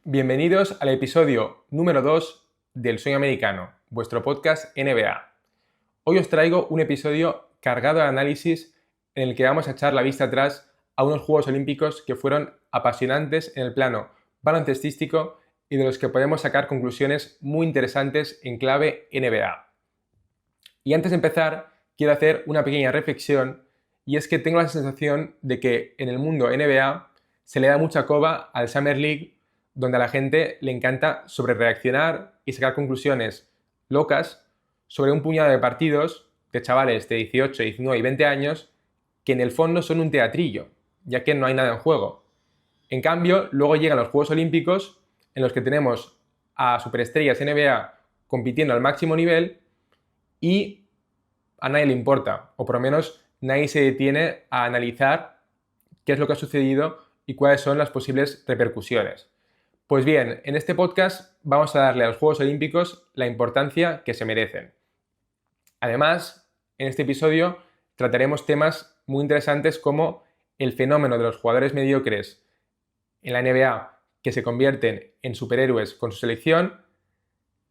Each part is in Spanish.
Bienvenidos al episodio número 2 del Sueño Americano, vuestro podcast NBA. Hoy os traigo un episodio cargado de análisis en el que vamos a echar la vista atrás a unos Juegos Olímpicos que fueron apasionantes en el plano baloncestístico y de los que podemos sacar conclusiones muy interesantes en clave NBA. Y antes de empezar, quiero hacer una pequeña reflexión, y es que tengo la sensación de que en el mundo NBA se le da mucha coba al Summer League, donde a la gente le encanta sobrereaccionar y sacar conclusiones locas sobre un puñado de partidos de chavales de 18, 19 y 20 años que en el fondo son un teatrillo, ya que no hay nada en juego. En cambio, luego llegan los Juegos Olímpicos en los que tenemos a superestrellas NBA compitiendo al máximo nivel y a nadie le importa, o por lo menos nadie se detiene a analizar qué es lo que ha sucedido y cuáles son las posibles repercusiones. Pues bien, en este podcast vamos a darle a los Juegos Olímpicos la importancia que se merecen. Además, en este episodio trataremos temas muy interesantes como el fenómeno de los jugadores mediocres en la NBA que se convierten en superhéroes con su selección.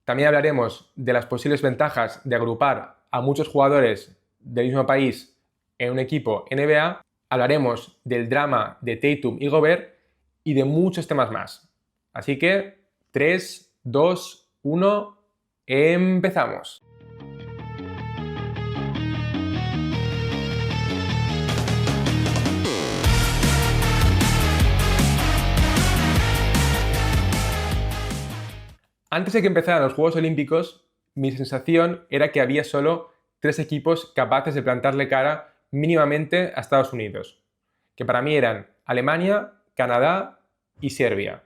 También hablaremos de las posibles ventajas de agrupar a muchos jugadores del mismo país en un equipo NBA. Hablaremos del drama de Tatum y Gobert y de muchos temas más. Así que 3, 2, 1, empezamos. Antes de que empezaran los Juegos Olímpicos, mi sensación era que había solo 3 equipos capaces de plantarle cara mínimamente a Estados Unidos, que para mí eran Alemania, Canadá y Serbia.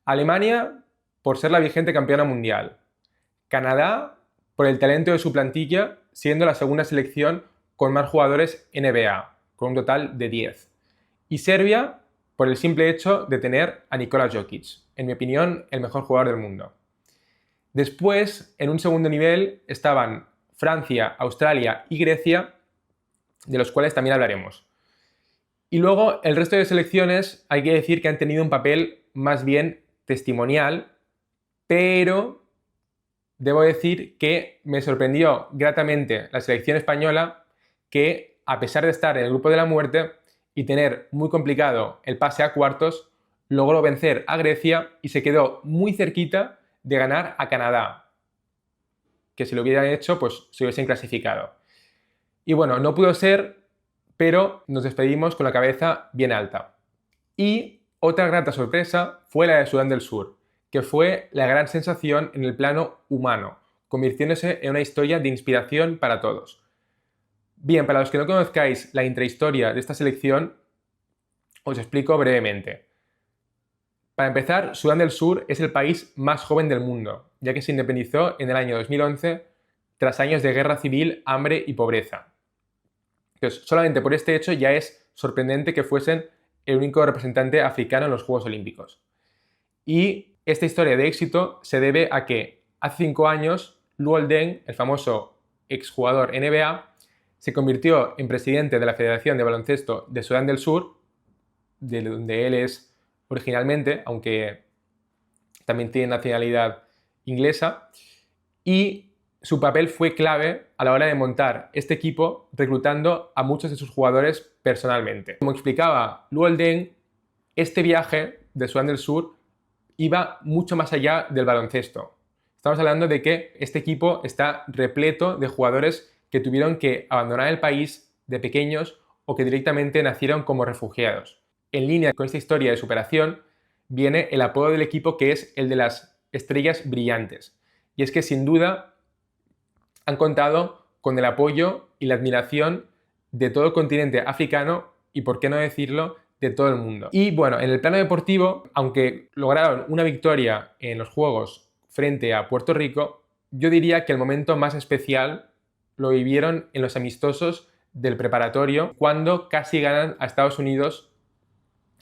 Alemania por ser la vigente campeona mundial, Canadá por el talento de su plantilla, siendo la segunda selección con más jugadores NBA, con un total de 10, y Serbia por el simple hecho de tener a Nikola Jokic, en mi opinión el mejor jugador del mundo. Después, en un segundo nivel, estaban Francia, Australia y Grecia, de los cuales también hablaremos. Y luego el resto de selecciones hay que decir que han tenido un papel más bien testimonial, pero debo decir que me sorprendió gratamente la selección española, que a pesar de estar en el grupo de la muerte y tener muy complicado el pase a cuartos, logró vencer a Grecia y se quedó muy cerquita de ganar a Canadá, que si lo hubieran hecho, pues se hubiesen clasificado. Y bueno, no pudo ser, pero nos despedimos con la cabeza bien alta. Y otra grata sorpresa fue la de Sudán del Sur, que fue la gran sensación en el plano humano, convirtiéndose en una historia de inspiración para todos. Bien, para los que no conozcáis la intrahistoria de esta selección, os explico brevemente. Para empezar, Sudán del Sur es el país más joven del mundo, ya que se independizó en el año 2011 tras años de guerra civil, hambre y pobreza. Entonces, solamente por este hecho ya es sorprendente que fuesen el único representante africano en los Juegos Olímpicos. Y esta historia de éxito se debe a que hace 5 años Luol Deng, el famoso exjugador NBA, se convirtió en presidente de la Federación de Baloncesto de Sudán del Sur, de donde él es originalmente, aunque también tiene nacionalidad inglesa, y su papel fue clave a la hora de montar este equipo, reclutando a muchos de sus jugadores personalmente. Como explicaba Luol Deng, este viaje de Sudán del Sur iba mucho más allá del baloncesto. Estamos hablando de que este equipo está repleto de jugadores que tuvieron que abandonar el país de pequeños o que directamente nacieron como refugiados. En línea con esta historia de superación viene el apodo del equipo, que es el de las estrellas brillantes. Y es que sin duda han contado con el apoyo y la admiración de todo el continente africano y, por qué no decirlo, de todo el mundo. Y bueno, en el plano deportivo, aunque lograron una victoria en los Juegos frente a Puerto Rico, yo diría que el momento más especial lo vivieron en los amistosos del preparatorio, cuando casi ganan a Estados Unidos,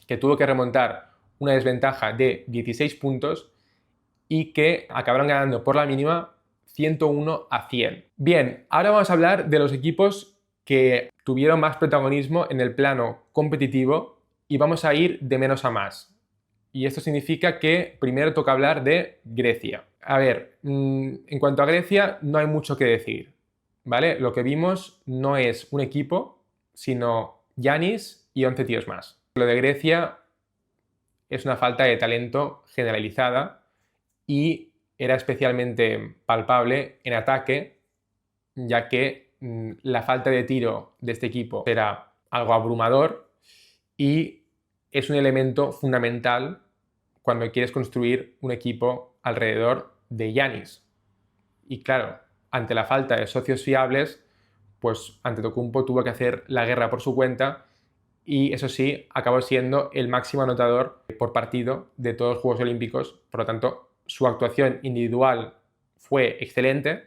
que tuvo que remontar una desventaja de 16 puntos y que acabaron ganando por la mínima 101-100. Bien, ahora vamos a hablar de los equipos que tuvieron más protagonismo en el plano competitivo y vamos a ir de menos a más. Y esto significa que primero toca hablar de Grecia. A ver, en cuanto a Grecia no hay mucho que decir, ¿vale? Lo que vimos no es un equipo, sino Giannis y 11 tíos más. Lo de Grecia es una falta de talento generalizada y era especialmente palpable en ataque, ya que la falta de tiro de este equipo era algo abrumador y es un elemento fundamental cuando quieres construir un equipo alrededor de Giannis. Y claro, ante la falta de socios fiables, pues Antetokounmpo tuvo que hacer la guerra por su cuenta y eso sí, acabó siendo el máximo anotador por partido de todos los Juegos Olímpicos. Por lo tanto, su actuación individual fue excelente,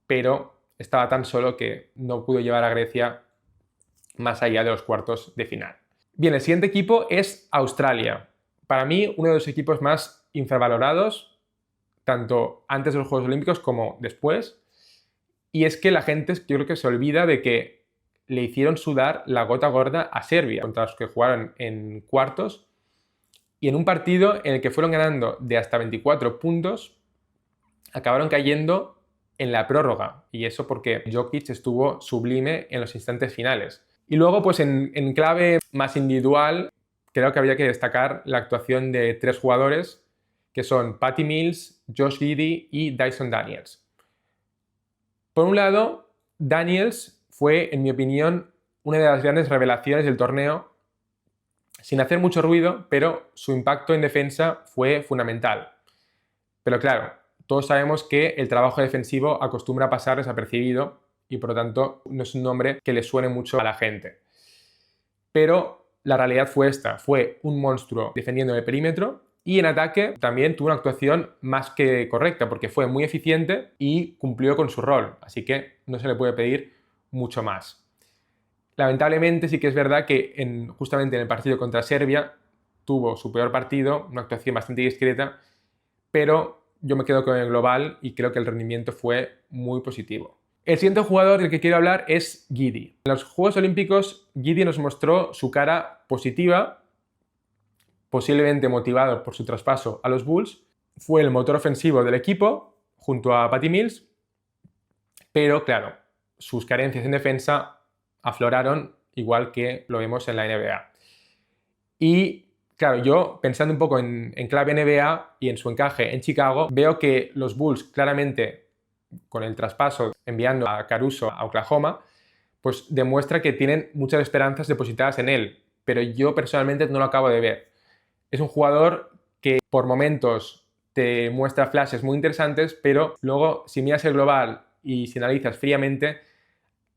pero estaba tan solo que no pudo llevar a Grecia más allá de los cuartos de final. Bien, el siguiente equipo es Australia. Para mí, uno de los equipos más infravalorados, tanto antes de los Juegos Olímpicos como después. Y es que la gente, yo creo que se olvida de que le hicieron sudar la gota gorda a Serbia, contra los que jugaron en cuartos. Y en un partido en el que fueron ganando de hasta 24 puntos, acabaron cayendo en la prórroga. Y eso porque Jokic estuvo sublime en los instantes finales. Y luego, pues en clave más individual, creo que habría que destacar la actuación de 3 jugadores, que son Patty Mills, Josh Giddey y Dyson Daniels. Por un lado, Daniels fue, en mi opinión, una de las grandes revelaciones del torneo, sin hacer mucho ruido, pero su impacto en defensa fue fundamental. Pero claro, todos sabemos que el trabajo defensivo acostumbra a pasar desapercibido y por lo tanto no es un nombre que le suene mucho a la gente. Pero la realidad fue esta, fue un monstruo defendiendo el perímetro y en ataque también tuvo una actuación más que correcta porque fue muy eficiente y cumplió con su rol, así que no se le puede pedir mucho más. Lamentablemente sí que es verdad que justamente en el partido contra Serbia tuvo su peor partido, una actuación bastante discreta, pero yo me quedo con el global y creo que el rendimiento fue muy positivo. El siguiente jugador del que quiero hablar es Giddey. En los Juegos Olímpicos, Giddey nos mostró su cara positiva, posiblemente motivado por su traspaso a los Bulls. Fue el motor ofensivo del equipo, junto a Patty Mills, pero claro, sus carencias en defensa afloraron igual que lo vemos en la NBA. Y claro, yo pensando un poco en clave NBA y en su encaje en Chicago, veo que los Bulls claramente, con el traspaso enviando a Caruso a Oklahoma, pues demuestra que tienen muchas esperanzas depositadas en él, pero yo personalmente no lo acabo de ver. Es un jugador que por momentos te muestra flashes muy interesantes, pero luego si miras el global y si analizas fríamente,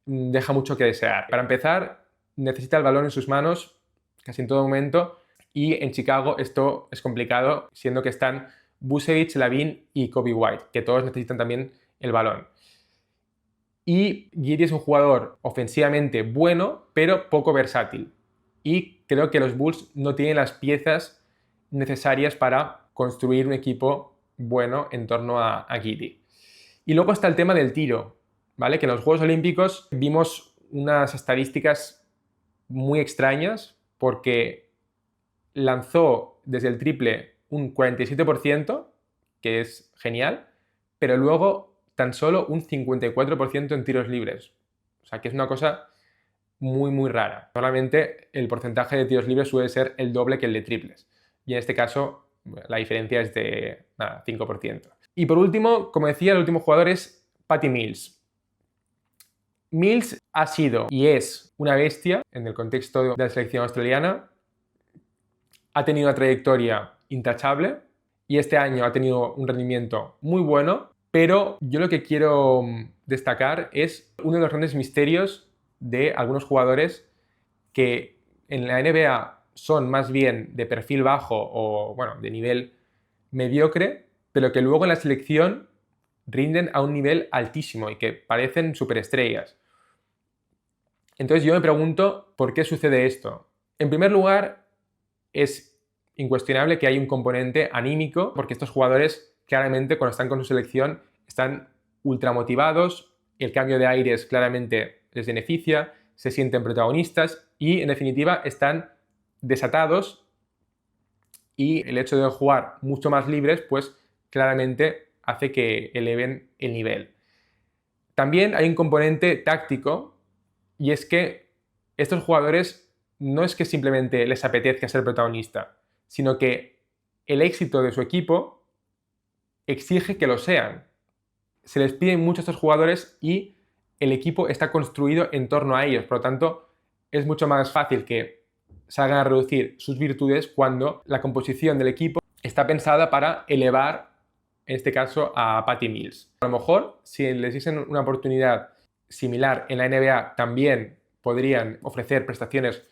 deja mucho que desear. Para empezar, necesita el balón en sus manos casi en todo momento y en Chicago esto es complicado, siendo que están Vucevic, Lavin y Kobe White, que todos necesitan también el balón. Y Giddey es un jugador ofensivamente bueno, pero poco versátil. Y creo que los Bulls no tienen las piezas necesarias para construir un equipo bueno en torno a Giddey. Y luego está el tema del tiro, ¿vale? Que en los Juegos Olímpicos vimos unas estadísticas muy extrañas porque lanzó desde el triple un 47%, que es genial, pero luego tan solo un 54% en tiros libres. O sea, que es una cosa muy, muy rara. Normalmente el porcentaje de tiros libres suele ser el doble que el de triples. Y en este caso la diferencia es de 5%. Y por último, como decía, el último jugador es Patty Mills. Mills ha sido y es una bestia en el contexto de la selección australiana. Ha tenido una trayectoria intachable y este año ha tenido un rendimiento muy bueno, pero yo lo que quiero destacar es uno de los grandes misterios de algunos jugadores que en la NBA son más bien de perfil bajo o, bueno, de nivel mediocre, pero que luego en la selección rinden a un nivel altísimo y que parecen superestrellas. Entonces yo me pregunto por qué sucede esto. En primer lugar, es incuestionable que hay un componente anímico, porque estos jugadores claramente cuando están con su selección están ultra motivados, el cambio de aires claramente les beneficia, se sienten protagonistas y en definitiva están desatados y el hecho de jugar mucho más libres, pues claramente hace que eleven el nivel. También hay un componente táctico, y es que estos jugadores no es que simplemente les apetezca ser protagonista, sino que el éxito de su equipo exige que lo sean. Se les piden mucho a estos jugadores y el equipo está construido en torno a ellos. Por lo tanto, es mucho más fácil que salgan a reducir sus virtudes cuando la composición del equipo está pensada para elevar, en este caso, a Patty Mills. A lo mejor, si les diesen una oportunidad similar en la NBA, también podrían ofrecer prestaciones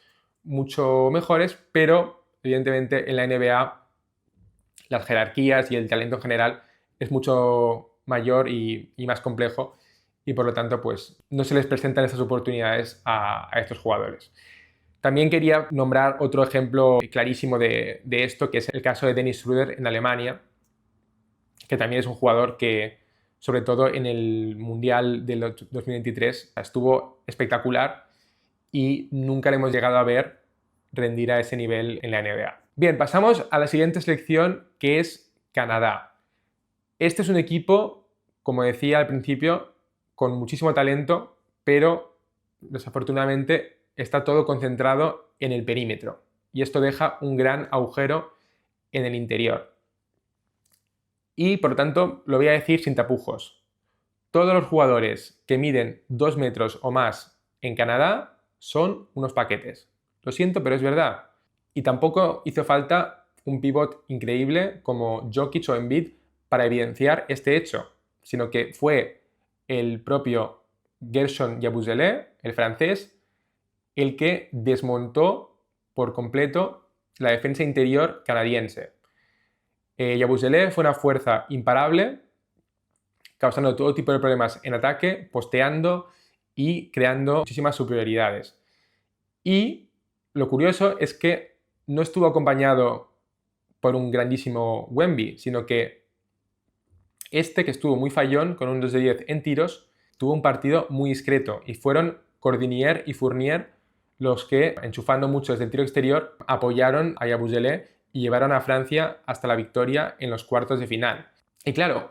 mucho mejores, pero evidentemente en la NBA las jerarquías y el talento en general es mucho mayor y más complejo, y por lo tanto pues no se les presentan esas oportunidades a estos jugadores. También quería nombrar otro ejemplo clarísimo de esto, que es el caso de Dennis Schröder en Alemania, que también es un jugador que, sobre todo en el Mundial del 2023, estuvo espectacular y nunca le hemos llegado a ver rendir a ese nivel en la NBA. Bien, pasamos a la siguiente selección, que es Canadá. Este es un equipo, como decía al principio, con muchísimo talento, pero desafortunadamente está todo concentrado en el perímetro y esto deja un gran agujero en el interior. Y por lo tanto lo voy a decir sin tapujos. Todos los jugadores que miden 2 metros o más en Canadá son unos paquetes. Lo siento, pero es verdad. Y tampoco hizo falta un pívot increíble como Jokic o Embiid para evidenciar este hecho, sino que fue el propio Gershon Yabusele, el francés, el que desmontó por completo la defensa interior canadiense. Yabusele fue una fuerza imparable, causando todo tipo de problemas en ataque, posteando y creando muchísimas superioridades. Y lo curioso es que no estuvo acompañado por un grandísimo Wemby, sino que este, que estuvo muy fallón, con un 2 de 10 en tiros, tuvo un partido muy discreto y fueron Cordinier y Fournier los que, enchufando mucho desde el tiro exterior, apoyaron a Yabusele y llevaron a Francia hasta la victoria en los cuartos de final. Y claro,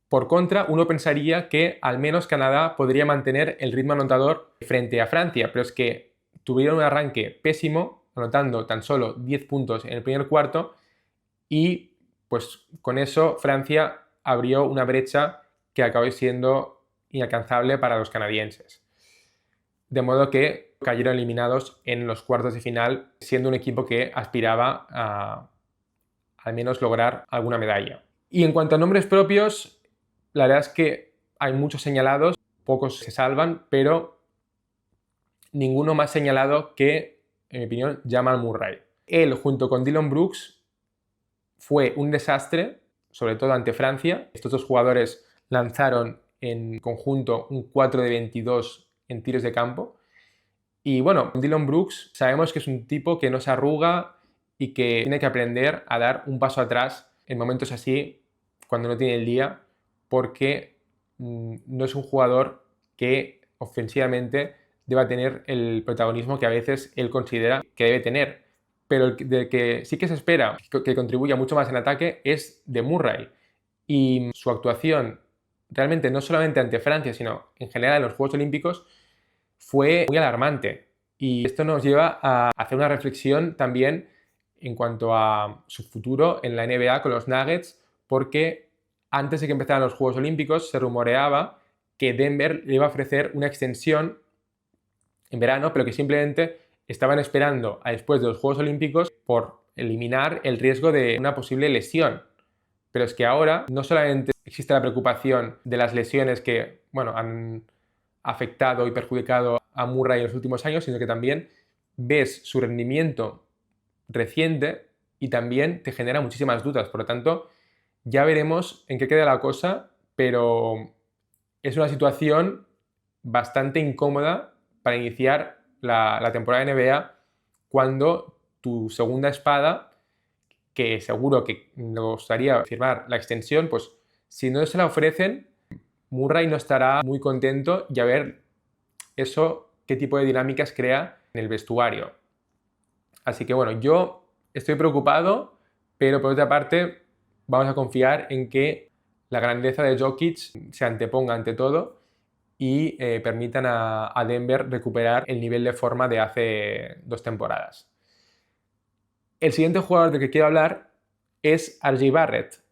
por contra, uno pensaría que al menos Canadá podría mantener el ritmo anotador frente a Francia, pero es que tuvieron un arranque pésimo, anotando tan solo 10 puntos en el primer cuarto, y pues con eso Francia abrió una brecha que acabó siendo inalcanzable para los canadienses. De modo que cayeron eliminados en los cuartos de final, siendo un equipo que aspiraba a al menos lograr alguna medalla. Y en cuanto a nombres propios, la verdad es que hay muchos señalados, pocos se salvan, pero ninguno más señalado que, en mi opinión, Jamal Murray. Él, junto con Dillon Brooks, fue un desastre, sobre todo ante Francia. Estos dos jugadores lanzaron en conjunto un 4 de 22 en tiros de campo. Y bueno, Dillon Brooks sabemos que es un tipo que no se arruga y que tiene que aprender a dar un paso atrás en momentos así, cuando no tiene el día, porque no es un jugador que ofensivamente deba tener el protagonismo que a veces él considera que debe tener. Pero del que sí que se espera que contribuya mucho más en ataque es de Murray. Y su actuación realmente no solamente ante Francia, sino en general en los Juegos Olímpicos, fue muy alarmante. Y esto nos lleva a hacer una reflexión también en cuanto a su futuro en la NBA con los Nuggets, porque antes de que empezaran los Juegos Olímpicos se rumoreaba que Denver le iba a ofrecer una extensión en verano, pero que simplemente estaban esperando a después de los Juegos Olímpicos por eliminar el riesgo de una posible lesión. Pero es que ahora no solamente existe la preocupación de las lesiones que, bueno, han afectado y perjudicado a Murray en los últimos años, sino que también ves su rendimiento reciente y también te genera muchísimas dudas. Por lo tanto, ya veremos en qué queda la cosa, pero es una situación bastante incómoda para iniciar la temporada de NBA cuando tu segunda espada, que seguro que le gustaría firmar la extensión, pues si no se la ofrecen, Murray no estará muy contento y a ver eso qué tipo de dinámicas crea en el vestuario. Así que bueno, yo estoy preocupado, pero por otra parte vamos a confiar en que la grandeza de Jokic se anteponga ante todo y permitan a Denver recuperar el nivel de forma de hace 2 temporadas. El siguiente jugador del que quiero hablar es RJ Barrett,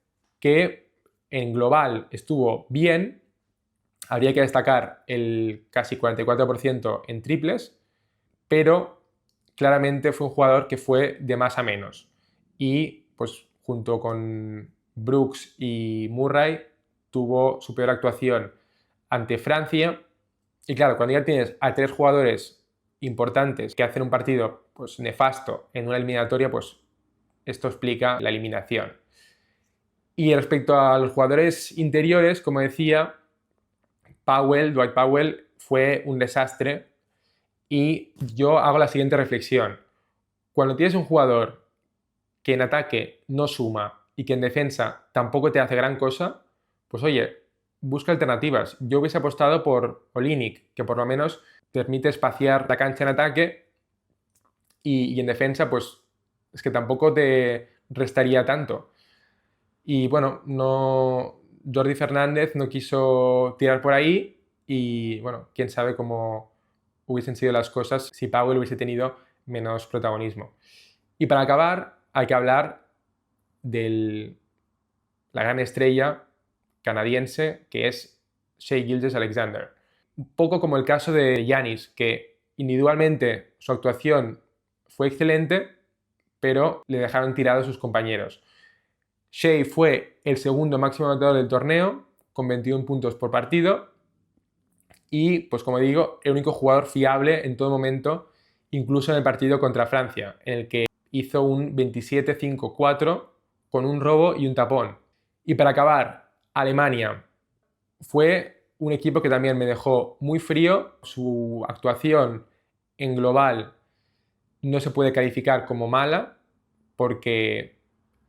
que en global estuvo bien. Habría que destacar el casi 44% en triples, pero claramente fue un jugador que fue de más a menos. Y pues junto con Brooks y Murray tuvo su peor actuación ante Francia. Y claro, cuando ya tienes a 3 jugadores importantes que hacen un partido pues nefasto en una eliminatoria, pues esto explica la eliminación. Y respecto a los jugadores interiores, como decía, Dwight Powell fue un desastre y yo hago la siguiente reflexión. Cuando tienes un jugador que en ataque no suma y que en defensa tampoco te hace gran cosa, pues oye, busca alternativas. Yo hubiese apostado por Olynyk, que por lo menos permite espaciar la cancha en ataque y en defensa pues es que tampoco te restaría tanto. Y bueno, Jordi Fernández no quiso tirar por ahí y bueno, quién sabe cómo hubiesen sido las cosas si Powell hubiese tenido menos protagonismo. Y para acabar, hay que hablar de la gran estrella canadiense que es Shai Gilgeous-Alexander. Un poco como el caso de Giannis, que individualmente su actuación fue excelente, pero le dejaron tirados sus compañeros. Shai fue el segundo máximo anotador del torneo, con 21 puntos por partido, y, pues como digo, el único jugador fiable en todo momento, incluso en el partido contra Francia, en el que hizo un 27-5-4 con un robo y un tapón. Y para acabar, Alemania fue un equipo que también me dejó muy frío. Su actuación en global no se puede calificar como mala, porque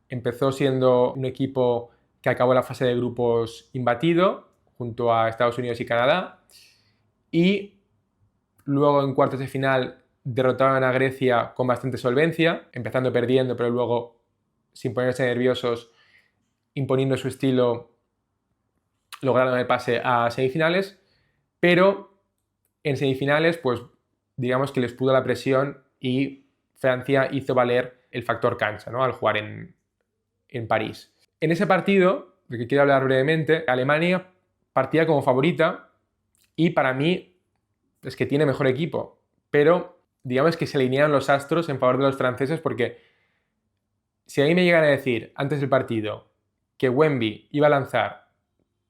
empezó siendo un equipo que acabó la fase de grupos imbatido junto a Estados Unidos y Canadá, y luego en cuartos de final derrotaron a Grecia con bastante solvencia, empezando perdiendo, pero luego, sin ponerse nerviosos, imponiendo su estilo, lograron el pase a semifinales. Pero en semifinales, pues digamos que les pudo la presión y Francia hizo valer el factor cancha, ¿no?, al jugar en París. En ese partido, del que quiero hablar brevemente, Alemania partía como favorita y para mí es que tiene mejor equipo, pero digamos que se alinearon los astros en favor de los franceses, porque si a mí me llegan a decir antes del partido que Wemby iba a lanzar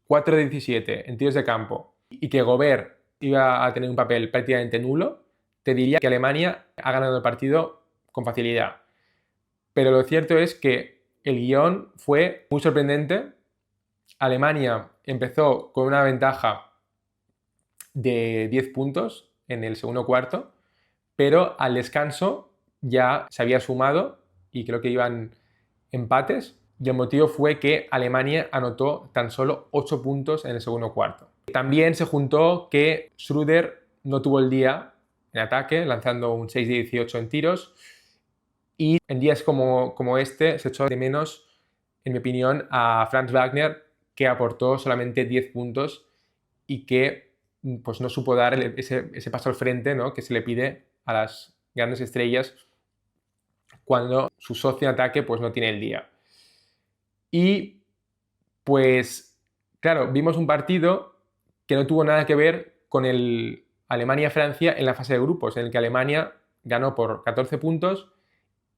4 de 17 en tiros de campo y que Gobert iba a tener un papel prácticamente nulo, te diría que Alemania ha ganado el partido con facilidad. Pero lo cierto es que el guión fue muy sorprendente. Alemania empezó con una ventaja de 10 puntos en el segundo cuarto, pero al descanso ya se había sumado y creo que iban empates, y el motivo fue que Alemania anotó tan solo 8 puntos en el segundo cuarto. También se juntó que Schröder no tuvo el día en ataque, lanzando un 6 de 18 en tiros, y en días como este se echó de menos, en mi opinión, a Franz Wagner, que aportó solamente 10 puntos y que pues no supo dar ese paso al frente, ¿no?, que se le pide a las grandes estrellas cuando su socio en ataque pues no tiene el día. Y pues claro, vimos un partido que no tuvo nada que ver con el Alemania-Francia en la fase de grupos, en el que Alemania ganó por 14 puntos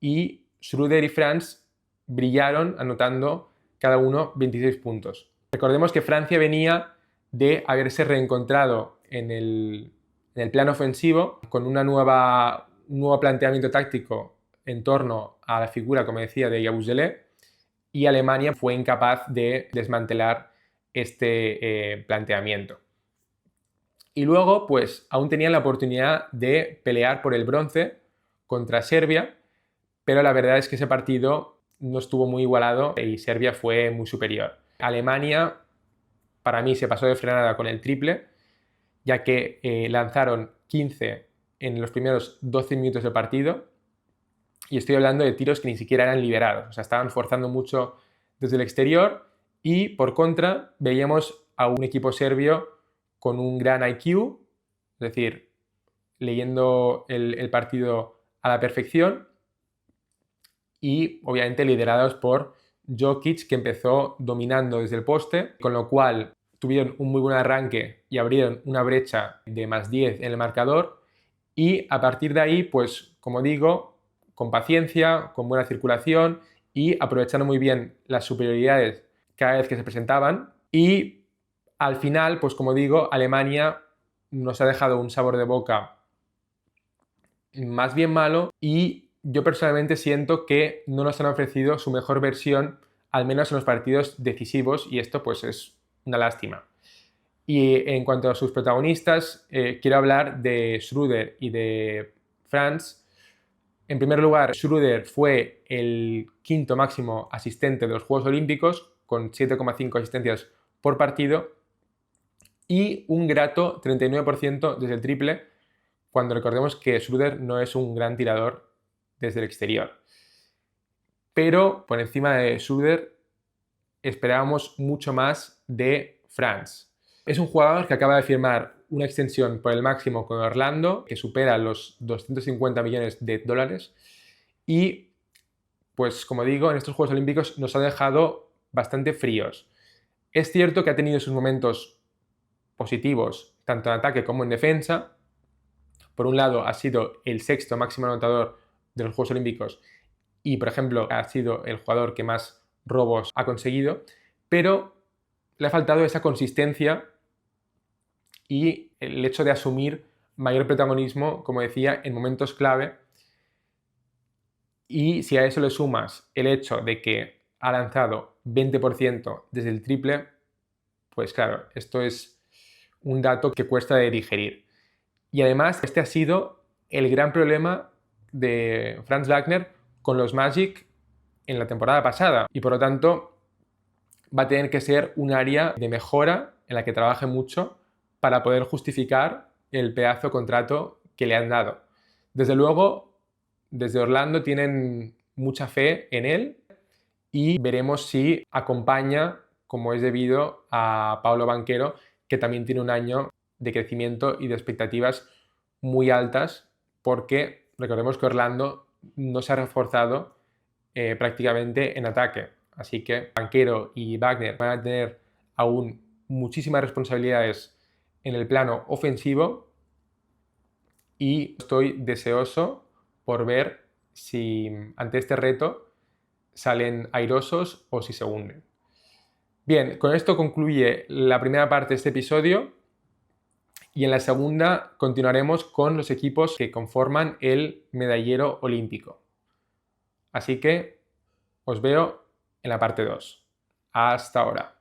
y Schröder y Franz brillaron anotando cada uno 26 puntos. Recordemos que Francia venía de haberse reencontrado en el plano ofensivo con un nuevo planteamiento táctico en torno a la figura, como decía, de Yabusele, y Alemania fue incapaz de desmantelar este planteamiento. Y luego, pues, aún tenían la oportunidad de pelear por el bronce contra Serbia, pero la verdad es que ese partido no estuvo muy igualado y Serbia fue muy superior. Alemania, para mí, se pasó de frenada con el triple, ya que lanzaron 15 en los primeros 12 minutos del partido y estoy hablando de tiros que ni siquiera eran liberados, o sea, estaban forzando mucho desde el exterior y por contra veíamos a un equipo serbio con un gran IQ, es decir, leyendo el partido a la perfección y obviamente liderados por Jokic, que empezó dominando desde el poste, con lo cual tuvieron un muy buen arranque y abrieron una brecha de +10 en el marcador y a partir de ahí, pues como digo, con paciencia, con buena circulación y aprovechando muy bien las superioridades cada vez que se presentaban y al final, pues como digo, Alemania nos ha dejado un sabor de boca más bien malo y yo personalmente siento que no nos han ofrecido su mejor versión, al menos en los partidos decisivos, y esto pues es una lástima. Y en cuanto a sus protagonistas, quiero hablar de Schröder y de Franz. En primer lugar, Schröder fue el quinto máximo asistente de los Juegos Olímpicos, con 7,5 asistencias por partido, y un grato 39% desde el triple, cuando recordemos que Schröder no es un gran tirador desde el exterior. Pero por encima de Schröder esperábamos mucho más de Franz. Es un jugador que acaba de firmar una extensión por el máximo con Orlando, que supera los 250 millones de dólares. Y, pues como digo, en estos Juegos Olímpicos nos ha dejado bastante fríos. Es cierto que ha tenido sus momentos positivos, tanto en ataque como en defensa. Por un lado, ha sido el sexto máximo anotador de los Juegos Olímpicos y, por ejemplo, ha sido el jugador que más robos ha conseguido, pero le ha faltado esa consistencia y el hecho de asumir mayor protagonismo, como decía, en momentos clave. Y si a eso le sumas el hecho de que ha lanzado 20% desde el triple, pues claro, esto es un dato que cuesta de digerir. Y además, este ha sido el gran problema de Franz Wagner con los Magic en la temporada pasada. Y por lo tanto, va a tener que ser un área de mejora en la que trabaje mucho para poder justificar el pedazo de contrato que le han dado. Desde luego, desde Orlando tienen mucha fe en él y veremos si acompaña, como es debido, a Paolo Banchero, que también tiene un año de crecimiento y de expectativas muy altas, porque recordemos que Orlando no se ha reforzado prácticamente en ataque. Así que Banchero y Wagner van a tener aún muchísimas responsabilidades en el plano ofensivo y estoy deseoso por ver si ante este reto salen airosos o si se hunden. Bien, con esto concluye la primera parte de este episodio y en la segunda continuaremos con los equipos que conforman el medallero olímpico. Así que os veo en la parte 2. Hasta ahora.